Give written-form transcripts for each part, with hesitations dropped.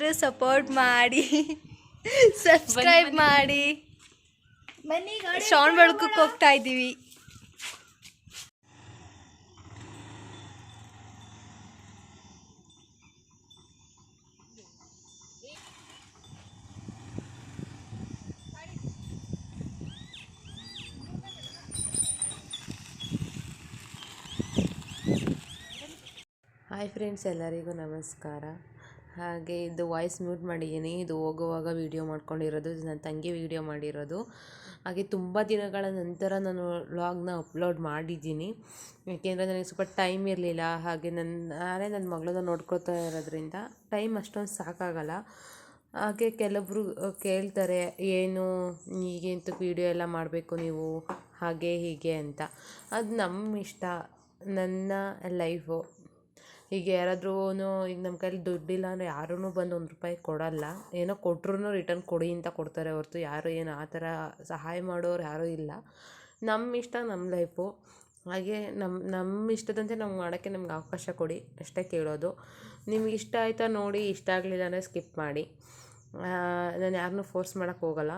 ಎಲ್ಲರೂ ಸಪೋರ್ಟ್ ಮಾಡಿ ಸಬ್ಸ್ಕ್ರೈಬ್ ಮಾಡಿ. ಶ್ರಾವಣ ಬೆಳಕಕ್ಕೆ ಹೋಗ್ತಾ ಇದ್ದೀವಿ. ಹಾಯ್ ಫ್ರೆಂಡ್ಸ್, ಎಲ್ಲರಿಗೂ ನಮಸ್ಕಾರ. ಹಾಗೆ ಇದು ವಾಯ್ಸ್ ಮ್ಯೂಟ್ ಮಾಡಿದ್ದೀನಿ. ಇದು ಹೋಗುವಾಗ ವೀಡಿಯೋ ಮಾಡ್ಕೊಂಡಿರೋದು, ನನ್ನ ತಂಗಿ ವೀಡಿಯೋ ಮಾಡಿರೋದು. ಹಾಗೆ ತುಂಬ ದಿನಗಳ ನಂತರ ನಾನು ವ್ಲಾಗ್ನ ಅಪ್ಲೋಡ್ ಮಾಡಿದ್ದೀನಿ. ಏಕೆಂದರೆ ನನಗೆ ಸ್ವಲ್ಪ ಟೈಮ್ ಇರಲಿಲ್ಲ. ಹಾಗೆ ನಾನೇ ನನ್ನ ಮಗಳನ್ನ ನೋಡ್ಕೊತಾ ಇರೋದ್ರಿಂದ ಟೈಮ್ ಅಷ್ಟೊಂದು ಸಾಕಾಗಲ್ಲ. ಹಾಗೆ ಕೆಲವೊಬ್ಬರು ಕೇಳ್ತಾರೆ, ಏನು ಈಗಂತೂ ವೀಡಿಯೋ ಎಲ್ಲ ಮಾಡಬೇಕು ನೀವು ಹಾಗೆ ಹೀಗೆ ಅಂತ. ಅದು ನಮ್ಮ ಇಷ್ಟ, ನನ್ನ ಲೈಫು. ಈಗ ಯಾರಾದ್ರೂ ಈಗ ನಮ್ಮ ಕೈಲಿ ದುಡ್ಡಿಲ್ಲ ಅಂದರೆ ಯಾರೂ ಬಂದು ₹1 ಕೊಡಲ್ಲ. ಏನೋ ಕೊಟ್ಟರು ರಿಟರ್ನ್ ಕೊಡಿ ಅಂತ ಕೊಡ್ತಾರೆ ಹೊರತು ಯಾರು ಏನು ಆ ಥರ ಸಹಾಯ ಮಾಡೋರು ಯಾರೂ ಇಲ್ಲ. ನಮ್ಮ ಇಷ್ಟ, ನಮ್ಮ ಲೈಫು. ಹಾಗೆ ನಮ್ಮ ಇಷ್ಟದಂತೆ ನಾವು ಮಾಡೋಕ್ಕೆ ನಮ್ಗೆ ಅವಕಾಶ ಕೊಡಿ ಅಷ್ಟೇ ಕೇಳೋದು. ನಿಮ್ಗೆ ಇಷ್ಟ ಆಯಿತಾ ನೋಡಿ, ಇಷ್ಟ ಆಗಲಿಲ್ಲ ಅಂದರೆ ಸ್ಕಿಪ್ ಮಾಡಿ. ನಾನು ಯಾರನ್ನೂ ಫೋರ್ಸ್ ಮಾಡೋಕ್ಕೆ ಹೋಗಲ್ಲ.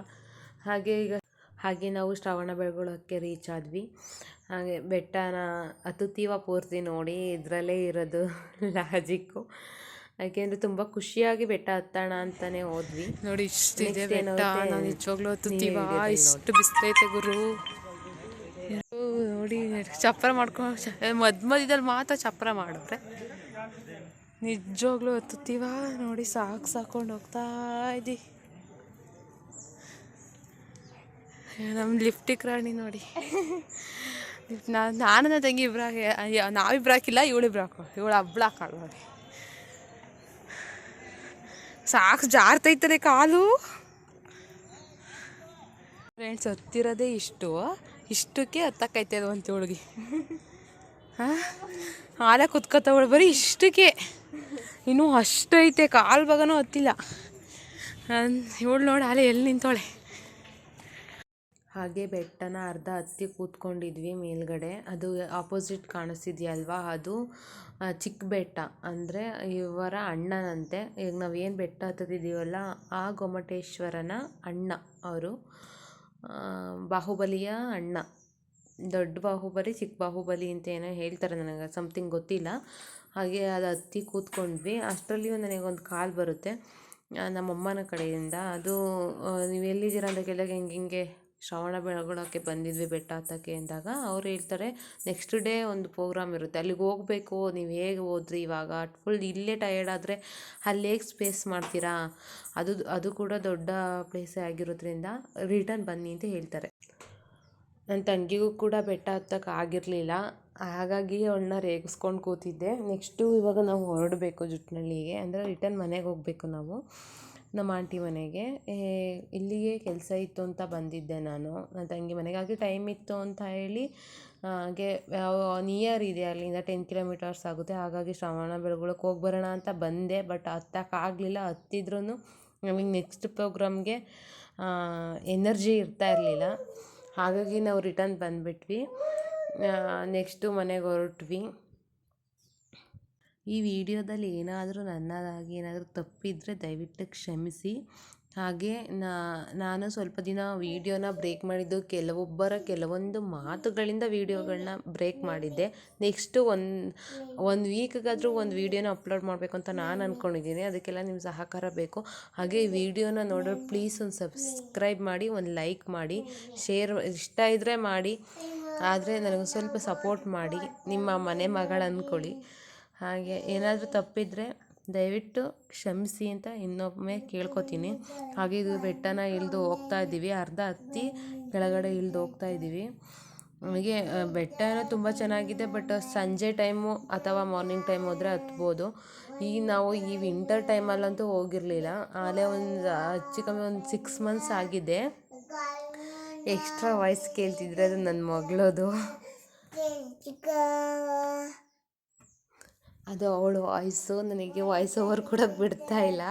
ಹಾಗೆ ನಾವು ಶ್ರವಣ ಬೆಳಗೊಳಕ್ಕೆ ರೀಚ್ ಆದ್ವಿ. ಹಾಗೆ ಬೆಟ್ಟನ ಹತ್ತುತ್ತೀವ ಪೂರ್ತಿ ನೋಡಿ, ಇದರಲ್ಲೇ ಇರೋದು ಲಾಜಿಕ್ಕು. ಯಾಕೆಂದರೆ ತುಂಬ ಖುಷಿಯಾಗಿ ಬೆಟ್ಟ ಹತ್ತೋಣ ಅಂತಲೇ ಹೋದ್ವಿ. ನೋಡಿ, ಇಷ್ಟಿದೆ ಬೆಟ್ಟ. ನಾವು ನಿಜವಾಗ್ಲೂ ಹತ್ತುತ್ತೀವ. ಇಷ್ಟು ಬಿಸಿಲೈತೆ ಗುರು. ನೋಡಿ, ಚಪ್ಪರ ಮಾಡ್ಕೊಂಡು ಮಧ್ಯದಲ್ಲಿ ಮಾತ್ರ ಚಪ್ಪರ ಮಾಡಿದ್ರೆ ನಿಜವಾಗ್ಲೂ ಹತ್ತುತ್ತೀವ. ನೋಡಿ, ಸಾಕೊಂಡು ಹೋಗ್ತಾ ಇದ್ದೀವಿ. ನಮ್ಮ ಲಿಫ್ಟಿಕ್ ರಾಣಿ ನೋಡಿ. ನಾನು ನನ್ನ ತಂಗಿ ನಾವಿಬ್ರಾಕಿಲ್ಲ, ಇವಳು ಹಬ್ಳಾಕಳು ನೋಡಿ. ಸಾಕು ಜಾರ್ತೈತಾರೆ ಕಾಲು. ಫ್ರೆಂಡ್ಸ್, ಹತ್ತಿರೋದೇ ಇಷ್ಟಕ್ಕೆ ಹತ್ತಕ್ಕೈತೆ ಅದು ಅಂತ ಇವಳಿಗೆ. ಹಾಲೆ ಕುತ್ಕೋತವಳು ಬರೀ ಇಷ್ಟಕ್ಕೆ. ಇನ್ನೂ ಅಷ್ಟೈತೆ, ಕಾಲು ಭಾಗನೂ ಹತ್ತಿಲ್ಲ. ಇವಳು ನೋಡಿ ಹಾಲೆ ಎಲ್ಲಿ ನಿಂತವಳೆ. ಹಾಗೆ ಬೆಟ್ಟನ ಅರ್ಧ ಹತ್ತಿ ಕೂತ್ಕೊಂಡಿದ್ವಿ ಮೇಲ್ಗಡೆ. ಅದು ಆಪೋಸಿಟ್ ಕಾಣಿಸ್ತಿದ್ಯಲ್ವಾ, ಅದು ಚಿಕ್ಕ ಬೆಟ್ಟ. ಅಂದರೆ ಇವರ ಅಣ್ಣನಂತೆ. ಈಗ ನಾವೇನು ಬೆಟ್ಟ ಹತ್ತಿದ್ದೀವಲ್ಲ, ಆ ಗೊಮ್ಮಟೇಶ್ವರನ ಅಣ್ಣ ಅವರು. ಬಾಹುಬಲಿಯ ಅಣ್ಣ. ದೊಡ್ಡ ಬಾಹುಬಲಿ, ಚಿಕ್ಕ ಬಾಹುಬಲಿ ಅಂತ ಏನೋ ಹೇಳ್ತಾರೆ, ನನಗೆ ಸಮಥಿಂಗ್ ಗೊತ್ತಿಲ್ಲ. ಹಾಗೆ ಅದು ಹತ್ತಿ ಕೂತ್ಕೊಂಡ್ವಿ. ಅಷ್ಟರಲ್ಲಿ ನನಗೊಂದು ಕಾಲ್ ಬರುತ್ತೆ ನಮ್ಮಮ್ಮನ ಕಡೆಯಿಂದ. ಅದು ನೀವು ಎಲ್ಲಿದ್ದೀರ ಅಂತ ಕೇಳಿದಾಗ ಹಿಂಗೆ ಶ್ರವಣ ಬೆಳಗೊಳಕ್ಕೆ ಬಂದಿದ್ವಿ ಬೆಟ್ಟ ಹತ್ತಕ್ಕೆ ಅಂದಾಗ ಅವ್ರು ಹೇಳ್ತಾರೆ, ನೆಕ್ಸ್ಟ್ ಡೇ ಒಂದು ಪ್ರೋಗ್ರಾಮ್ ಇರುತ್ತೆ, ಅಲ್ಲಿಗೆ ಹೋಗಬೇಕು. ನೀವು ಹೇಗೆ ಹೋದ್ರಿ ಇವಾಗ ಫುಲ್ ಇಲ್ಲೇ ಟಯರ್ಡ್ ಆದರೆ ಅಲ್ಲಿ ಹೇಗೆ ಸ್ಪೇಸ್ ಮಾಡ್ತೀರಾ, ಅದು ಕೂಡ ದೊಡ್ಡ ಪ್ಲೇಸೇ ಆಗಿರೋದ್ರಿಂದ ರಿಟರ್ನ್ ಬನ್ನಿ ಅಂತ ಹೇಳ್ತಾರೆ. ನನ್ನ ತಂಗಿಗೂ ಕೂಡ ಬೆಟ್ಟ ಹತ್ತಕ್ಕೆ ಆಗಿರಲಿಲ್ಲ. ಹಾಗಾಗಿ ಅವಳನ್ನ ರೇಗಿಸ್ಕೊಂಡು ಕೂತಿದ್ದೆ. ನೆಕ್ಸ್ಟು ಇವಾಗ ನಾವು ಹೊರಡಬೇಕು ಜುಟ್ನಳ್ಳಿಗೆ. ಅಂದರೆ ರಿಟರ್ನ್ ಮನೆಗೆ ಹೋಗಬೇಕು ನಾವು, ನಮ್ಮ ಆಂಟಿ ಮನೆಗೆ. ಇಲ್ಲಿಗೆ ಕೆಲಸ ಇತ್ತು ಅಂತ ಬಂದಿದ್ದೆ ನಾನು ನನ್ನ ತಂಗಿ ಮನೆಗೆ. ಹಾಗೆ ಟೈಮ್ ಇತ್ತು ಅಂತ ಹೇಳಿ ಹಾಗೆ ನಿಯರ್ ಇದೆ, ಅಲ್ಲಿಂದ 10 ಕಿಲೋಮೀಟರ್ಸ್ ಆಗುತ್ತೆ. ಹಾಗಾಗಿ ಶ್ರವಣ ಬೆಳಗೊಳಕ್ಕೆ ಹೋಗಿ ಬರೋಣ ಅಂತ ಬಂದೆ. ಬಟ್ ಹತ್ತಕ್ಕಾಗಲಿಲ್ಲ. ಹತ್ತಿದ್ರೂ ನಮಗೆ ನೆಕ್ಸ್ಟ್ ಪ್ರೋಗ್ರಾಮ್ಗೆ ಎನರ್ಜಿ ಇರ್ತಾ ಇರಲಿಲ್ಲ. ಹಾಗಾಗಿ ನಾವು ರಿಟರ್ನ್ ಬಂದುಬಿಟ್ವಿ. ನೆಕ್ಸ್ಟು ಮನೆಗೆ ಹೊರಟ್ವಿ. ಈ ವಿಡಿಯೋದಲ್ಲಿ ಏನಾದರೂ ನನ್ನದಾಗಿ ಏನಾದರೂ ತಪ್ಪಿದರೆ ದಯವಿಟ್ಟು ಕ್ಷಮಿಸಿ. ಹಾಗೆ ನಾನು ಸ್ವಲ್ಪ ದಿನ ವೀಡಿಯೋನ ಬ್ರೇಕ್ ಮಾಡಿದ್ದು ಕೆಲವೊಂದು ಮಾತುಗಳಿಂದ ವೀಡಿಯೋಗಳನ್ನ ಬ್ರೇಕ್ ಮಾಡಿದ್ದೆ. ನೆಕ್ಸ್ಟು ಒಂದು ವೀಕ್ಗಾದರೂ ಒಂದು ವೀಡಿಯೋನ ಅಪ್ಲೋಡ್ ಮಾಡಬೇಕು ಅಂತ ನಾನು ಅಂದ್ಕೊಂಡಿದ್ದೀನಿ. ಅದಕ್ಕೆಲ್ಲ ನಿಮ್ಮ ಸಹಕಾರ ಬೇಕು. ಹಾಗೆ ಈ ವಿಡಿಯೋನ ನೋಡೋರು ಪ್ಲೀಸ್ ಒಂದು ಸಬ್ಸ್ಕ್ರೈಬ್ ಮಾಡಿ, ಒಂದು ಲೈಕ್ ಮಾಡಿ, ಶೇರ್ ಇಷ್ಟ ಇದ್ದರೆ ಮಾಡಿ. ಆದರೆ ನನಗೆ ಸ್ವಲ್ಪ ಸಪೋರ್ಟ್ ಮಾಡಿ, ನಿಮ್ಮ ಮನೆ ಮಗಳು ಅಂದ್ಕೊಳ್ಳಿ. ಹಾಗೆ ಏನಾದರೂ ತಪ್ಪಿದರೆ ದಯವಿಟ್ಟು ಕ್ಷಮಿಸಿ ಅಂತ ಇನ್ನೊಮ್ಮೆ ಕೇಳ್ಕೊತೀನಿ. ಹಾಗೆ ಇದು ಬೆಟ್ಟನ ಇಳಿದು ಹೋಗ್ತಾ ಇದ್ದೀವಿ. ಅರ್ಧ ಹತ್ತಿ ಕೆಳಗಡೆ ಇಳಿದು ಹೋಗ್ತಾ ಇದ್ದೀವಿ. ಹಾಗೆ ಬೆಟ್ಟ ಏನೋ ತುಂಬ ಚೆನ್ನಾಗಿದೆ. ಬಟ್ ಸಂಜೆ ಟೈಮು ಅಥವಾ ಮಾರ್ನಿಂಗ್ ಟೈಮ್ ಹೋದರೆ ಹತ್ಬೋದು. ನಾವು ಈ ವಿಂಟರ್ ಟೈಮಲ್ಲಂತೂ ಹೋಗಿರಲಿಲ್ಲ. ಆಲೇ ಹೆಚ್ಚು ಕಮ್ಮಿ ಒಂದು 6 ಮಂತ್ಸ್ ಆಗಿದೆ. ಎಕ್ಸ್ಟ್ರಾ ವಾಯ್ಸ್ ಕೇಳ್ತಿದ್ರೆ ಅದು ನನ್ನ ಮಗಳದು. ಅದು ಅವಳು ವಾಯ್ಸು. ನನಗೆ ವಾಯ್ಸ್ ಓವರ್ ಕೊಡೋಕ್ಕೆ ಬಿಡ್ತಾ ಇಲ್ಲ.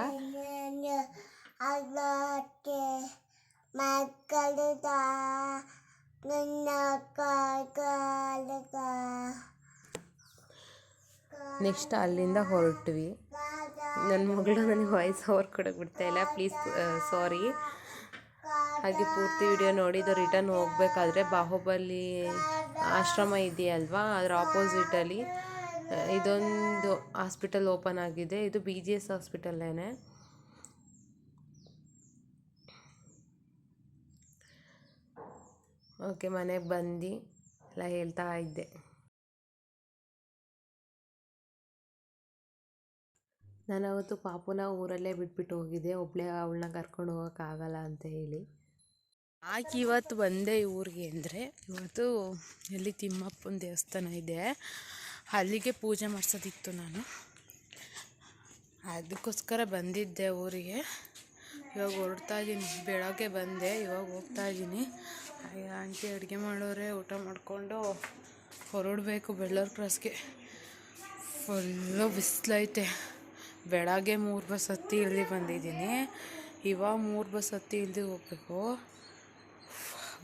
ನೆಕ್ಸ್ಟ್ ಅಲ್ಲಿಂದ ಹೊರಟ್ವಿ. ನನ್ನ ಮಗಳು ನನಗೆ ವಾಯ್ಸ್ ಓವರ್ ಕೊಡೋಕೆ ಬಿಡ್ತಾಯಿಲ್ಲ, ಪ್ಲೀಸ್ ಸಾರಿ. ಹಾಗೆ ಪೂರ್ತಿ ವಿಡಿಯೋ ನೋಡಿದ್ದು ರಿಟರ್ನ್ ಹೋಗಬೇಕಾದ್ರೆ ಬಾಹುಬಲಿ ಆಶ್ರಮ ಇದೆಯಲ್ವಾ, ಅದರ ಆಪೋಸಿಟಲ್ಲಿ ಇದೊಂದು ಹಾಸ್ಪಿಟಲ್ ಓಪನ್ ಆಗಿದೆ. ಇದು BGS ಹಾಸ್ಪಿಟಲ್ಲೇನೆ. ಓಕೆ, ಮನೆಗೆ ಬಂದು ಎಲ್ಲ ಹೇಳ್ತಾ ಇದ್ದೆ. ನಾನು ಅವತ್ತು ಪಾಪುನ ಊರಲ್ಲೇ ಬಿಟ್ಬಿಟ್ಟು ಹೋಗಿದ್ದೆ, ಒಬ್ಬಳೇ ಅವಳನ್ನ ಕರ್ಕೊಂಡು ಹೋಗೋಕ್ಕಾಗಲ್ಲ ಅಂತ ಹೇಳಿ. ಯಾಕೆ ಇವತ್ತು ಬಂದೆ ಊರಿಗೆ ಅಂದರೆ, ಇವತ್ತು ಎಲ್ಲಿ ತಿಮ್ಮಪ್ಪನ ದೇವಸ್ಥಾನ ಇದೆ, ಅಲ್ಲಿಗೆ ಪೂಜೆ ಮಾಡಿಸೋದಿತ್ತು. ನಾನು ಅದಕ್ಕೋಸ್ಕರ ಬಂದಿದ್ದೆ ಊರಿಗೆ. ಇವಾಗ ಹೊರಡ್ತಾ ಇದ್ದೀನಿ. ಬೆಳಗ್ಗೆ ಬಂದೆ, ಇವಾಗ ಹೋಗ್ತಾ ಇದ್ದೀನಿ. ಆಂಟಿ ಅಡುಗೆ ಮಾಡೋರೆ, ಊಟ ಮಾಡಿಕೊಂಡು ಹೊರಡಬೇಕು ಬೆಳ್ಳೂರು ಕ್ರಾಸ್ಗೆ. ಫುಲ್ಲು ಬಿಸಿಲೈತೆ. ಬೆಳಗ್ಗೆ 3 ಬಸ್ ಹತ್ತಿ ಇಳಿದು ಬಂದಿದ್ದೀನಿ. ಇವಾಗ 3 ಬಸ್ ಹತ್ತಿ ಇಳಿದು ಹೋಗ್ಬೇಕು.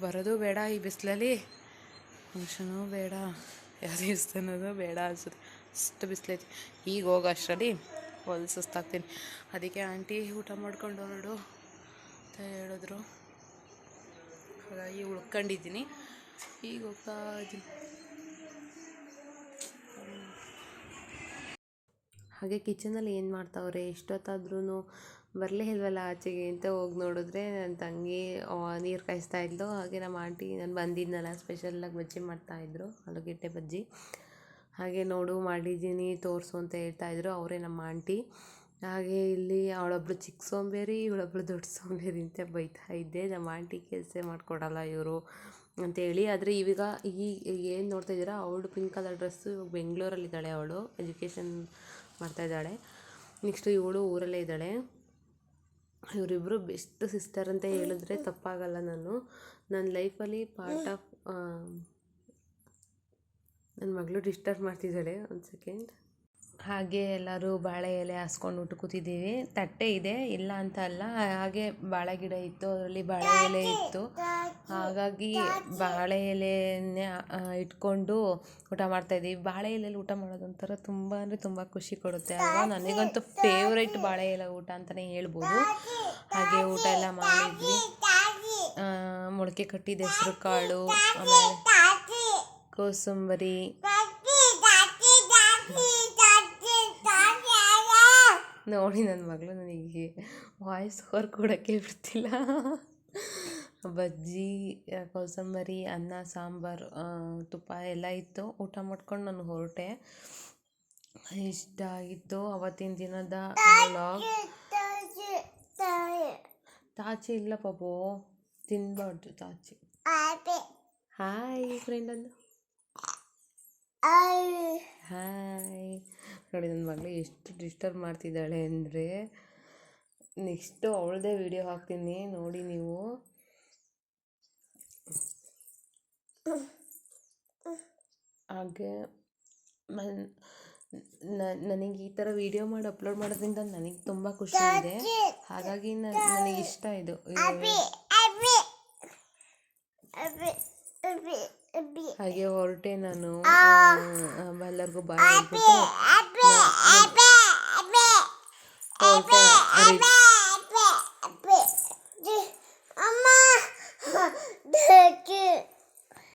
ಬರೋದು ಬೇಡ ಈ ಬಿಸಿಲಲ್ಲಿ, ಫಂಕ್ಷನು ಬೇಡ, ಯಾವ ದೇವಸ್ಥಾನದು ಬೇಡ ಅನ್ಸುತ್ತೆ, ಅಷ್ಟು ಬಿಸಿಲೈತಿ. ಈಗ ಹೋಗೋ ಅಷ್ಟರಲ್ಲಿ ಹೊಲ್ ಸುಸ್ತಾಗ್ತೀನಿ. ಅದಕ್ಕೆ ಆಂಟಿ ಊಟ ಮಾಡ್ಕೊಂಡು ಹೊರಡು ಅಂತ ಹೇಳಿದ್ರು, ಹಾಗಾಗಿ ಉಳ್ಕೊಂಡಿದ್ದೀನಿ. ಈಗ ಹೋಗ್ತಾ ಇದ್ದೀನಿ. ಹಾಗೆ ಕಿಚನಲ್ಲಿ ಏನು ಮಾಡ್ತಾವ್ರೆ, ಎಷ್ಟೊತ್ತಾದ್ರೂ ಬರಲೇ ಇಲ್ವಲ್ಲ ಆಚೆಗೆ ಅಂತ ಹೋಗಿ ನೋಡಿದ್ರೆ ನನ್ನ ತಂಗಿ ನೀರು ಕಾಯಿಸ್ತಾ ಇದ್ಲು. ಹಾಗೆ ನಮ್ಮ ಆಂಟಿ ನಾನು ಬಂದಿದ್ನಲ್ಲ ಸ್ಪೆಷಲಾಗಿ ಬಜ್ಜಿ ಮಾಡ್ತಾಯಿದ್ರು, ಆಲೂಗೆಡ್ಡೆ ಬಜ್ಜಿ. ಹಾಗೆ ನೋಡು ಮಾಡಿದ್ದೀನಿ ತೋರಿಸು ಅಂತ ಹೇಳ್ತಾಯಿದ್ರು, ಅವರೇ ನಮ್ಮ ಆಂಟಿ. ಹಾಗೆ ಇಲ್ಲಿ ಅವಳೊಬ್ಳು ಚಿಕ್ಕ ಸೋಂಬೇರಿ, ಇವಳೊಬ್ಳು ದೊಡ್ಡ ಸೋಂಬೇರಿ ಅಂತ ಬೈತಾ ಇದ್ದೆ. ನಮ್ಮ ಆಂಟಿ ಕೆಲಸ ಮಾಡಿಕೊಡಲ್ಲ ಇವರು ಅಂತೇಳಿ. ಆದರೆ ಈಗ ಏನು ನೋಡ್ತಾ ಇದ್ದೀರಾ, ಅವಳು ಪಿಂಕ್ ಕಲರ್ ಡ್ರೆಸ್ಸು, ಇವಾಗ ಬೆಂಗಳೂರಲ್ಲಿದ್ದಾಳೆ. ಅವಳು ಎಜುಕೇಷನ್ ಮಾಡ್ತಾಯಿದ್ದಾಳೆ. ನೆಕ್ಸ್ಟು ಇವಳು ಊರಲ್ಲೇ ಇದ್ದಾಳೆ. ಇವರಿಬ್ಬರು ಬೆಸ್ಟ್ ಸಿಸ್ಟರ್ ಅಂತ ಹೇಳಿದ್ರೆ ತಪ್ಪಾಗಲ್ಲ. ನನ್ನ ಲೈಫಲ್ಲಿ ಪಾರ್ಟ್ ಆಫ್ ನನ್ನ ಮಗಳು ಡಿಸ್ಟರ್ಬ್ ಮಾಡ್ತಿದ್ದಾಳೆ. ಒಂದು ಸೆಕೆಂಡ್. ಹಾಗೆ ಎಲ್ಲರೂ ಬಾಳೆ ಎಲೆ ಹಾಸ್ಕೊಂಡು ಊಟ ಕೂತಿದ್ದೀವಿ. ತಟ್ಟೆ ಇದೆ, ಇಲ್ಲ ಅಂತ ಅಲ್ಲ. ಹಾಗೆ ಬಾಳೆ ಗಿಡ ಇತ್ತು, ಅದರಲ್ಲಿ ಬಾಳೆ ಎಲೆ ಇತ್ತು. ಹಾಗಾಗಿ ಬಾಳೆ ಎಲೆನೇ ಇಟ್ಕೊಂಡು ಊಟ ಮಾಡ್ತಾಯಿದ್ದೀವಿ. ಬಾಳೆ ಎಲೆಯಲ್ಲಿ ಊಟ ಮಾಡೋದು ಒಂಥರ ತುಂಬ ಅಂದರೆ ತುಂಬ ಖುಷಿ ಕೊಡುತ್ತೆ ಅಲ್ವಾ. ನನಗಂತೂ ಫೇವ್ರೇಟ್ ಬಾಳೆ ಎಲೆ ಊಟ ಅಂತಲೇ ಹೇಳ್ಬೋದು. ಹಾಗೆ ಊಟ ಎಲ್ಲ ಮಾಡಿದ್ವಿ. ಮೊಳಕೆ ಕಟ್ಟಿದ ಹೆಸರು ಕಾಳು, ಆಮೇಲೆ ಕೋಸಂಬರಿ. ನೋಡಿ ನನ್ನ ಮಗಳು ನನಗೆ ವಾಯ್ಸ್ ಓವರ್ ಕೊಡೋಕ್ಕೆ ಬಿಡ್ತಿಲ್ಲ. ಬಜ್ಜಿ, ಕೋಸಂಬರಿ, ಅನ್ನ, ಸಾಂಬಾರು, ತುಪ್ಪ ಎಲ್ಲ ಇತ್ತು. ಊಟ ಮಾಡ್ಕೊಂಡು ನಾನು ಹೊರಟೆ. ಇಷ್ಟ ಆಗಿತ್ತು ಅವತ್ತಿನ ದಿನದ ವ್ಲಾಗ್. ತಾಚಿ ಇಲ್ಲ ಪಾಪು, ತಿನ್ಬಾರ್ದು ತಾಚಿ. ಹಾಯ್ ಫ್ರೆಂಡ್ ಅಂದು. ಹಾಯ್. ನೋಡಿ ನನ್ನ ಮಗಳು ಎಷ್ಟು ಡಿಸ್ಟರ್ಬ್ ಮಾಡ್ತಿದ್ದಾಳೆ ಅಂದರೆ, ನೆಕ್ಸ್ಟು ಅವಳದೇ ವಿಡಿಯೋ ಹಾಕ್ತೀನಿ ನೋಡಿ ನೀವು. ಹಾಗೆ ನನಗೆ ಈ ಥರ ವಿಡಿಯೋ ಮಾಡಿ ಅಪ್ಲೋಡ್ ಮಾಡೋದ್ರಿಂದ ನನಗೆ ತುಂಬ ಖುಷಿ ಇದೆ. ಹಾಗಾಗಿ ನನಗೆ ಇಷ್ಟ ಇದು. ಹಾಗೆ ಹೊರಟೆ ನಾನು. ಎಲ್ಲರಿಗೂ ಬಾಯ್ ಹೇಳ್ಬಿಟ್ಟು ಹೊರಟೆ.